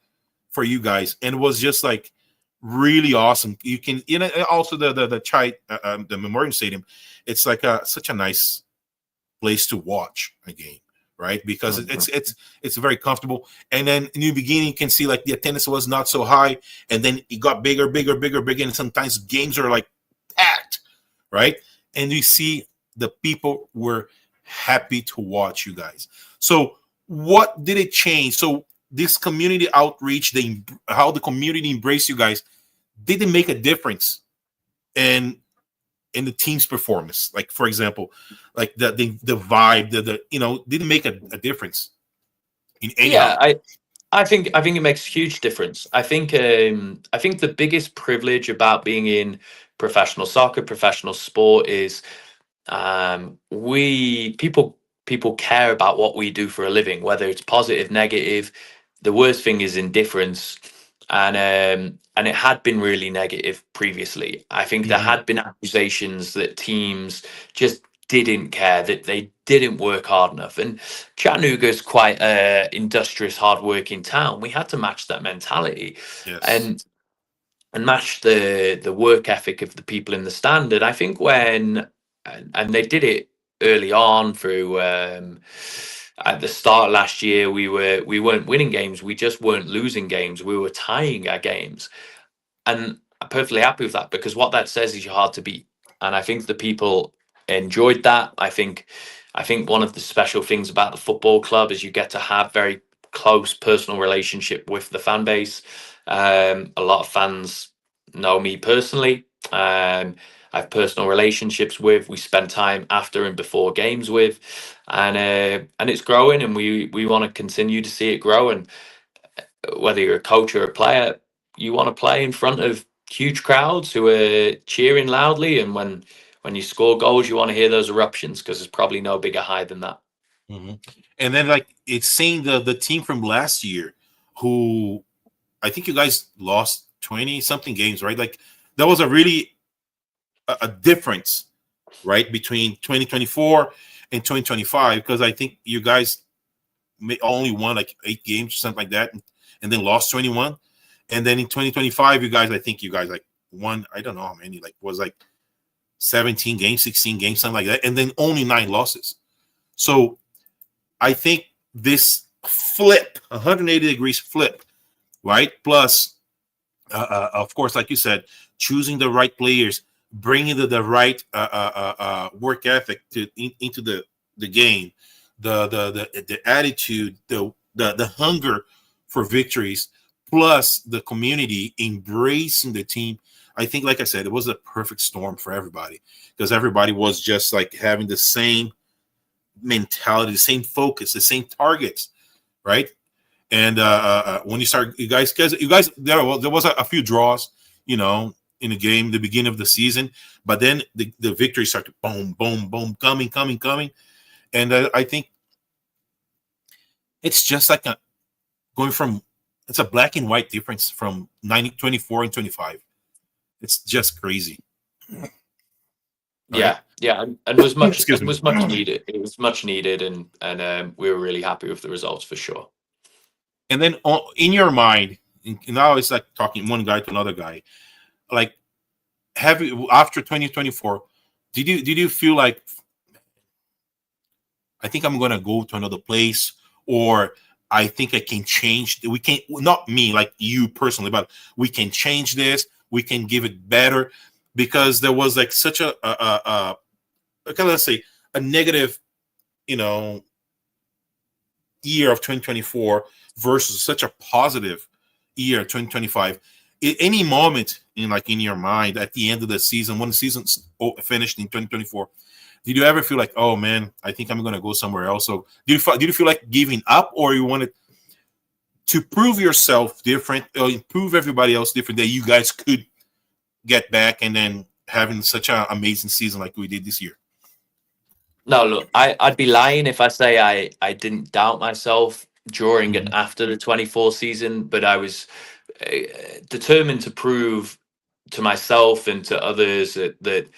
for you guys, and it was just like really awesome. You can, also the Memorial Stadium. It's like such a nice place to watch a game, right? Because it's very comfortable. And then in the beginning, you can see like the attendance was not so high, and then it got bigger, and sometimes games are like packed, right? And you see the people were happy to watch you guys. So what did it change? So this community outreach, how the community embraced you guys, did it make a difference? And in the team's performance? Like, for example, like the vibe, the didn't make a difference in any. Yeah, I think it makes a huge difference. I think the biggest privilege about being in professional soccer, professional sport is people care about what we do for a living, whether it's positive, negative. The worst thing is indifference, and it had been really negative previously. I think there had been accusations that teams just didn't care, that they didn't work hard enough. And Chattanooga is quite a industrious, hard-working town. We had to match that mentality, Yes. and match the work ethic of the people in the stand. And I think and they did it early on through at the start last year, we weren't winning games, we just weren't losing games, we were tying our games. And I'm perfectly happy with that, because what that says is you're hard to beat. And I think the people enjoyed that. I think one of the special things about the football club is you get to have very close personal relationship with the fan base. A lot of fans know me personally. I have personal relationships with. We spend time after and before games with, and it's growing, and we want to continue to see it grow. And whether you're a coach or a player, you want to play in front of huge crowds who are cheering loudly, and when you score goals, you want to hear those eruptions, because there's probably no bigger high than that. And then, like, it's seeing the team from last year, who I think you guys lost 20 something games, right? Like, that was a really a difference, right, between 2024 and 2025, because I think you guys only won like 8 games or something like that, and then lost 21. And then in 2025, I think you guys like won, I don't know how many, like was like 17 games, 16 games, something like that, and then only 9 losses. So I think this flip, 180 degrees flip, right? Plus, of course, like you said, choosing the right players, bringing the right work ethic into the game, the attitude, the hunger for victories, plus the community embracing the team. I think, like I said, it was a perfect storm for everybody, because everybody was just like having the same mentality, the same focus, the same targets, right? And when you start, you guys, there was a few draws, in the game, the beginning of the season, but then the victory started boom, boom, boom, coming, and I think it's just like it's a black and white difference from 24 and 25. It's just crazy. Yeah, and was much it was much needed. It was much needed, and we were really happy with the results for sure. And then in your mind, now it's like talking one guy to another guy. Like, after 2024, did you feel like, I think I'm gonna go to another place, or I think I can change? We can, not me, like you personally, but we can change this. We can give it better, because there was like such a let's say a negative, year of 2024 versus such a positive year 2025. At any moment in your mind at the end of the season, when the season's finished in 2024, did you ever feel like, oh man, I think I'm gonna go somewhere else? So did you feel like giving up, or you wanted to prove yourself different, or prove everybody else different, that you guys could get back and then having such an amazing season like we did this year? No, look, I'd be lying if I say I didn't doubt myself during and after the 24 season, but I was determined to prove to myself and to others that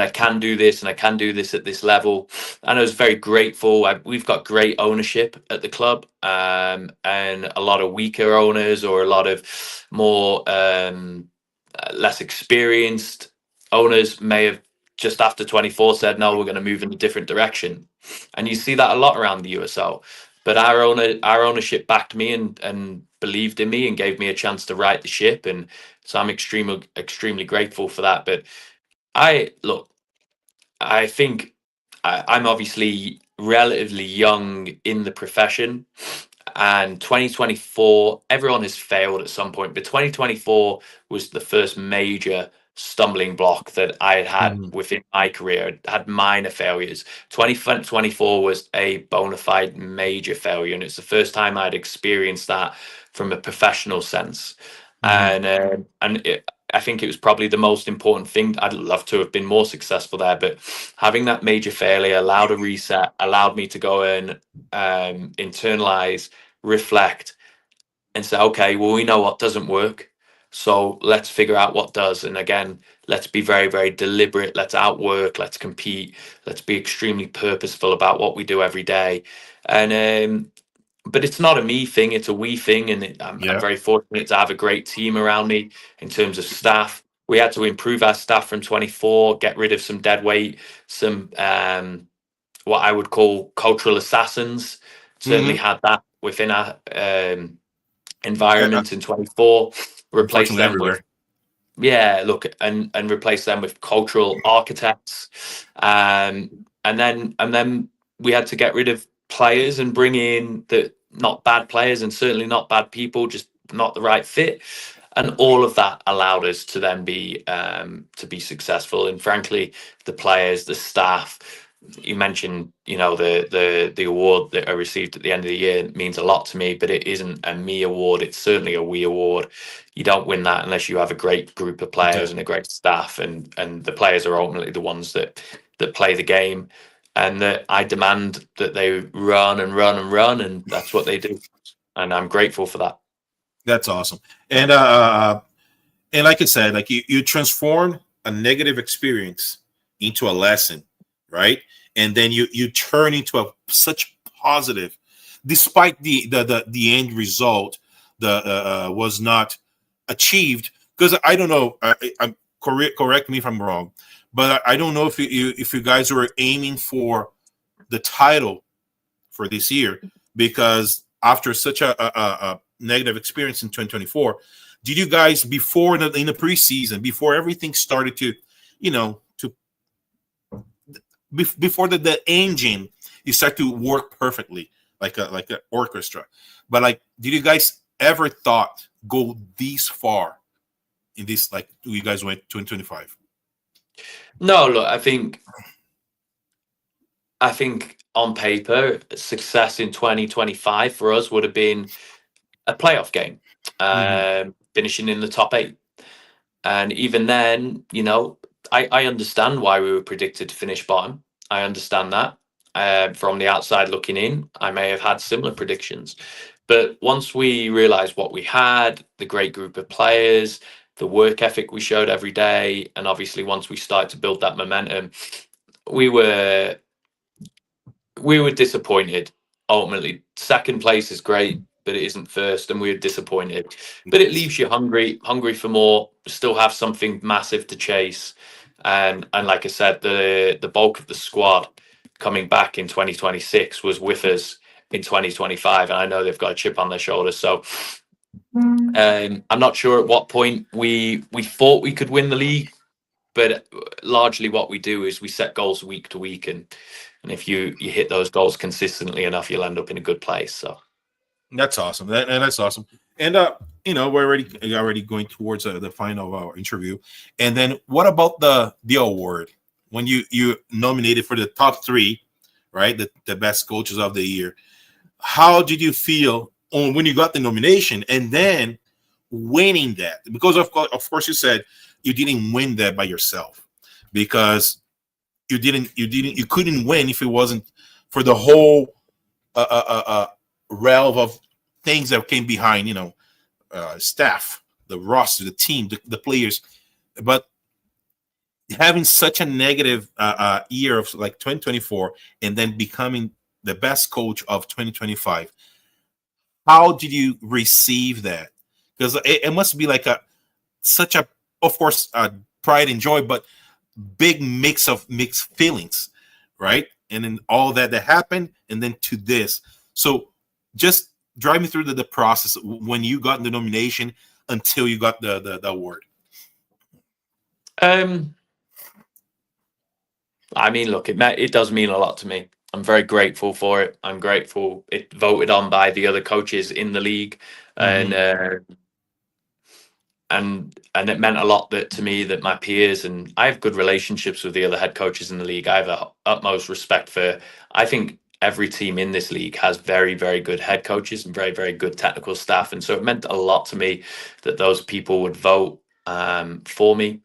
I can do this, and I can do this at this level. And I was very grateful. We've got great ownership at the club, and a lot of weaker owners, or a lot of more less experienced owners may have just after 24 said, no, we're going to move in a different direction. And you see that a lot around the USL. But our ownership backed me and believed in me and gave me a chance to right the ship. And so I'm extremely grateful for that. But I think I'm obviously relatively young in the profession. And 2024, everyone has failed at some point, but 2024 was the first major stumbling block that I had within my career. I had minor failures. 2024 was a bona fide major failure, and it's the first time I'd experienced that from a professional sense. I think it was probably the most important thing. I'd love to have been more successful there, but having that major failure allowed a reset, allowed me to go and internalize, reflect, and say, okay, well, we know what doesn't work, so let's figure out what does. And again, let's be very, very deliberate. Let's outwork, let's compete, let's be extremely purposeful about what we do every day. And but it's not a me thing, it's a we thing. And I'm very fortunate to have a great team around me in terms of staff. We had to improve our staff from 24, get rid of some dead weight, some what I would call cultural assassins. Certainly had that within our environment in 24. Replace them everywhere. with and replace them with cultural architects. And then we had to get rid of players and bring in the not bad players, and certainly not bad people, just not the right fit. And all of that allowed us to then be successful. And frankly, the players, the staff, you mentioned, the award that I received at the end of the year means a lot to me, but it isn't a me award. It's certainly a we award. You don't win that unless you have a great group of players and a great staff, and the players are ultimately the ones that play the game, and that I demand that they run and run and run, and that's what they do. And I'm grateful for that. That's awesome. And like I said, like you transform a negative experience into a lesson, right? And then you turn into such positive, despite the end result was not achieved. Because I don't know, I'm correct me if I'm wrong, but I don't know if you guys were aiming for the title for this year, because after such a negative experience in 2024, did you guys in the preseason, before everything started to, before the engine, you start to work perfectly like an orchestra, but like, did you guys ever thought go this far in this, like you guys went 2025? No, look, I think on paper, success in 2025 for us would have been a playoff game, finishing in the top 8. And even then, I understand why we were predicted to finish bottom. I understand that. From the outside looking in, I may have had similar predictions. But once we realized what we had, the great group of players, the work ethic we showed every day, and obviously once we started to build that momentum, we were disappointed. Ultimately, second place is great, but it isn't first, and we were disappointed. But it leaves you hungry for more. Still have something massive to chase, and like I said, the bulk of the squad coming back in 2026 was with us in 2025, and I know they've got a chip on their shoulders. So I'm not sure at what point we thought we could win the league, but largely what we do is we set goals week to week, and if you hit those goals consistently enough, you'll end up in a good place. So that's awesome. That's awesome. And we're already going towards the final of our interview. And then what about the award when you nominated for the top 3, right? The best coaches of the year. How did you feel when you got the nomination and then winning that? Because of course you said you didn't win that by yourself, because you couldn't win if it wasn't for the whole realm of things that came behind, staff, the roster, the team, the players. But having such a negative year of like 2024 and then becoming the best coach of 2025, how did you receive that? Because it must be like such a, of course, pride and joy, but big mixed feelings, right? And then all that happened, and then to this. So just drive me through the process when you got the nomination until you got the award. I mean, look, it does mean a lot to me. I'm very grateful for it. I'm grateful it voted on by the other coaches in the league, and it meant a lot that to me that my peers, and I have good relationships with the other head coaches in the league. I have the utmost respect for. I think every team in this league has very, very good head coaches and very, very good technical staff, and so it meant a lot to me that those people would vote for me.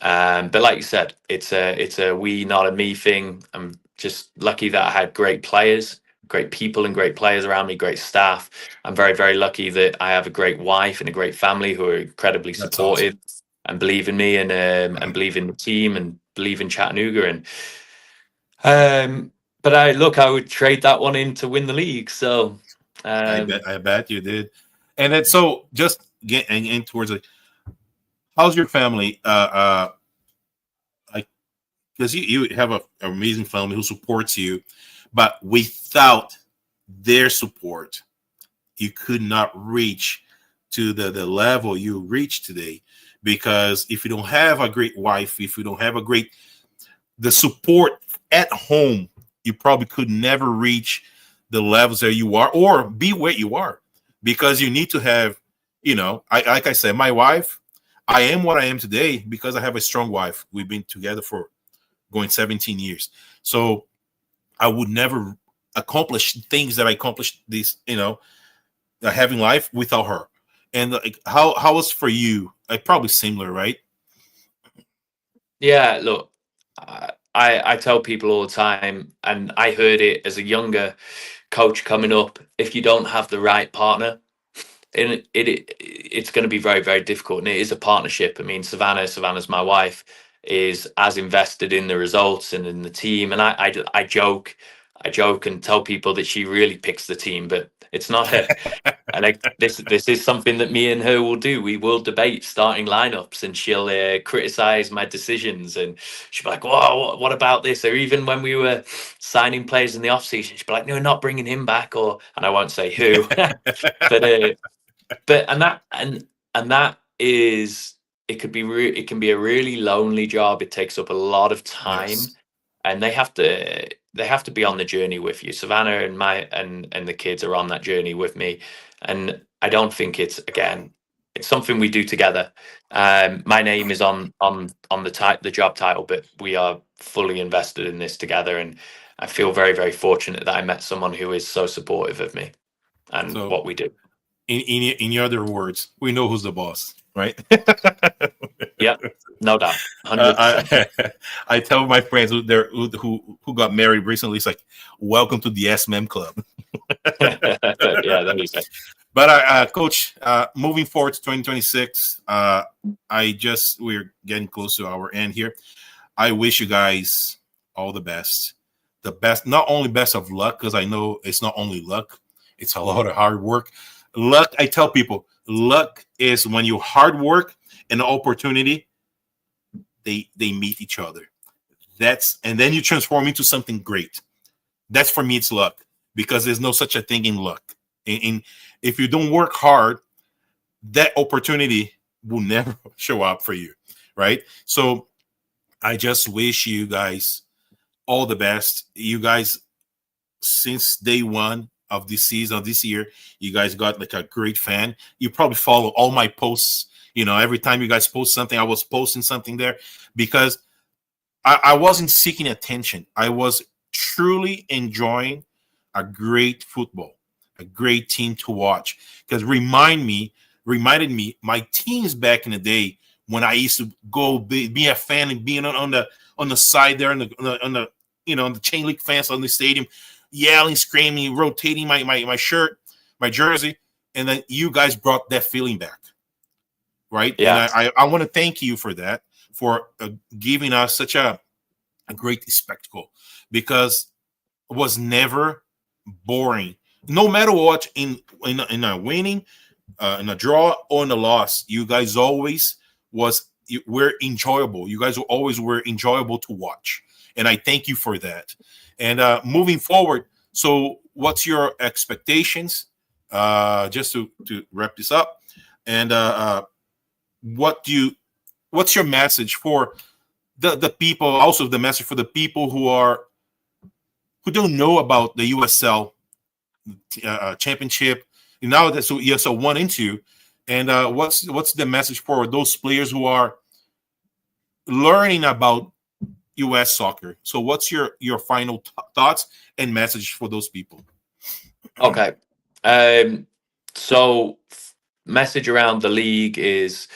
But like you said, it's a we, not a me thing. I'm just lucky that I had great players, great people and great players around me, great staff. I'm very, very lucky that I have a great wife and a great family who are incredibly supportive and believe in me and believe in the team and believe in Chattanooga. And but I would trade that one in to win the league. So I bet you did. And then so just getting in towards like, how's your family? Like, because you have an amazing family who supports you, but without their support, you could not reach to the level you reach today. Because if you don't have a great wife, if you don't have the support at home, you probably could never reach the levels that you are or be where you are, because you need to have, like I said, my wife, I am what I am today because I have a strong wife. We've been together for going 17 years. So I would never accomplish things that I accomplished having life without her. And how was for you? Probably similar, right? Yeah, look, I tell people all the time, and I heard it as a younger coach coming up, if you don't have the right partner, it's going to be very, very difficult. And it is a partnership. I mean, Savannah's my wife, is as invested in the results and in the team. And I joke and tell people that she really picks the team, but it's not her. And this is something that me and her will do. We will debate starting lineups, and she'll criticize my decisions, and she'll be like, "Whoa, what about this?" Or even when we were signing players in the off season, she'll be like, "No, not bringing him back," and I won't say who, but that is, it can be a really lonely job. It takes up a lot of time. Yes. And they have to be on the journey with you. Savannah and the kids are on that journey with me, and I don't think it's something we do together. My name is on the job title, but we are fully invested in this together, and I feel very, very fortunate that I met someone who is so supportive of me and what we do. In other words, we know who's the boss, right? Yeah, no doubt. 100%. I tell my friends who got married recently, it's like, welcome to the SMM club. Yeah, that is it. But Coach, moving forward to 2026, we're getting close to our end here. I wish you guys all the best. The best, not only best of luck, because I know it's not only luck, it's a lot of hard work. Luck, I tell people, luck is when you hard work and opportunity, they meet each other. And then you transform into something great. That's, for me, it's luck, because there's no such a thing in luck. If you don't work hard, that opportunity will never show up for you, right? So I just wish you guys all the best. You guys, since day one of this season, of this year, you guys got like a great fan. You probably follow all my posts. Every time you guys post something, I was posting something there, because I wasn't seeking attention. I was truly enjoying a great football, a great team to watch. Because reminded me my teams back in the day when I used to go be a fan and being on the side there on the chain link fence on the stadium, yelling, screaming, rotating my shirt, my jersey, and then you guys brought that feeling back, right? Yeah. And I want to thank you for that, for giving us such a great spectacle, because it was never boring. No matter what, in a winning, in a draw or in a loss, you guys always were enjoyable. You guys always were enjoyable to watch, and I thank you for that. And moving forward, so what's your expectations? Just to wrap this up, and what's your message for the people? Also, the message for the people who are who don't know about the USL championship. Now that's USL 1 and 2. And what's the message for those players who are learning about US soccer? So what's your final thoughts and message for those people? Okay. So message around the league is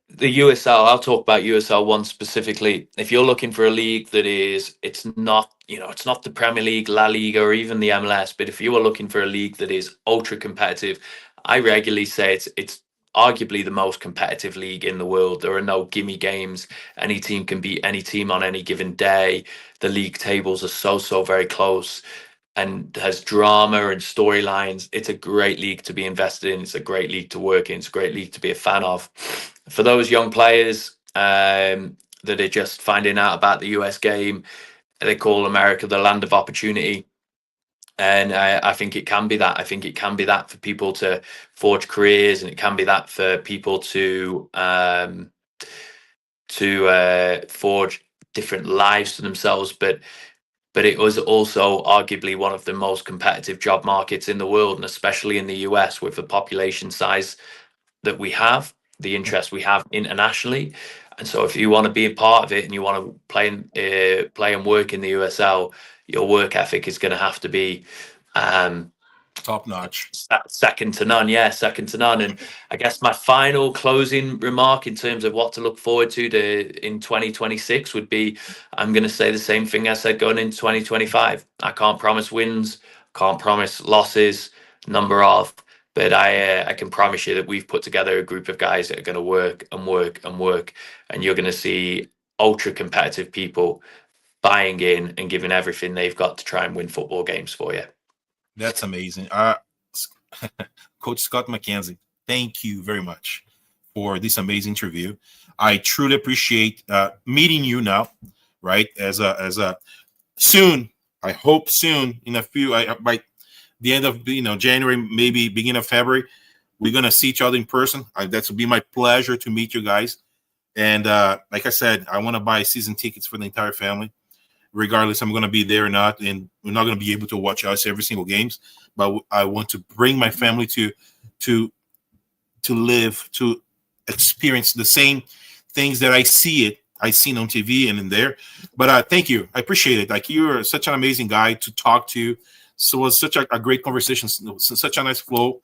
the USL. I'll talk about USL 1 specifically. If you're looking for a league that is, it's not the Premier League, La Liga, or even the MLS, but if you are looking for a league that is ultra competitive, I regularly say it's arguably the most competitive league in the world. There are no gimme games. Any team can beat any team on any given day. The league tables are so very close and has drama and storylines. It's a great league to be invested in. It's a great league to work in. It's a great league to be a fan of. For those young players that are just finding out about the US game, they call America the land of opportunity. And I think it can be that. I think it can be that for people to forge careers, and it can be that for people to forge different lives for themselves. But it was also arguably one of the most competitive job markets in the world, and especially in the US with the population size that we have, the interest we have internationally. And so if you want to be a part of it and you want to play and work in the USL, your work ethic is going to have to be top notch, second to none. Yeah, second to none. And I guess my final closing remark in terms of what to look forward to in 2026 would be, I'm going to say the same thing I said going into 2025. I can't promise wins, can't promise losses, number of, but I can promise you that we've put together a group of guys that are going to work and work and work, and you're going to see ultra competitive people buying in and giving everything they've got to try and win football games for you. That's amazing. Coach Scott Mackenzie, thank you very much for this amazing interview. I truly appreciate meeting you now, right? As a soon, I hope soon, in a few, by the end of January, maybe beginning of February, we're gonna see each other in person. That will be my pleasure to meet you guys. And like I said, I want to buy season tickets for the entire family. Regardless, I'm going to be there or not, and we're not going to be able to watch us every single games. But I want to bring my family to live, to experience the same things that I've seen on TV and in there. But thank you, I appreciate it. Like, you're such an amazing guy to talk to. So it was such a great conversation, such a nice flow.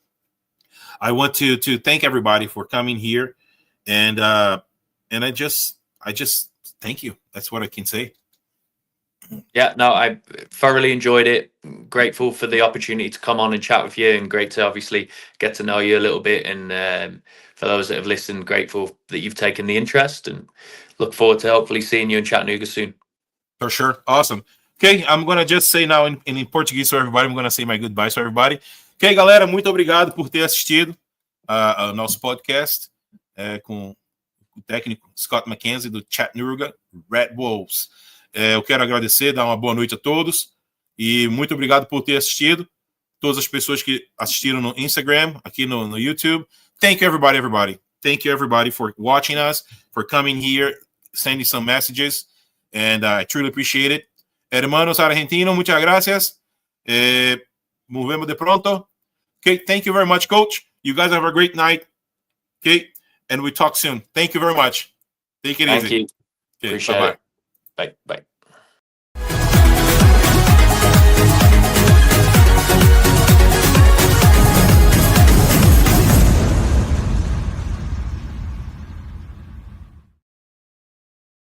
I want to thank everybody for coming here, and I just thank you. That's what I can say. Yeah, no, I thoroughly enjoyed it. Grateful for the opportunity to come on and chat with you, and great to obviously get to know you a little bit. And for those that have listened, grateful that you've taken the interest, and look forward to hopefully seeing you in Chattanooga soon. For sure. Awesome. Okay, I'm going to just say now in Portuguese to everybody, I'm going to say my goodbyes to everybody. Ok, galera, muito obrigado por ter assistido ao nosso podcast com o técnico Scott Mackenzie do Chattanooga Red Wolves. Eu quero agradecer, dar uma boa noite a todos e muito obrigado por ter assistido. Todas as pessoas que assistiram no Instagram, aqui no YouTube. Thank you, everybody. Thank you, everybody, for watching us, for coming here, sending some messages, and I truly appreciate it. Hermanos argentinos, muchas gracias. Nos vemos de pronto. Okay, thank you very much, Coach. You guys have a great night. Okay, and we talk soon. Thank you very much. Take it easy. Thank you. Okay, appreciate bye-bye. it. Bye.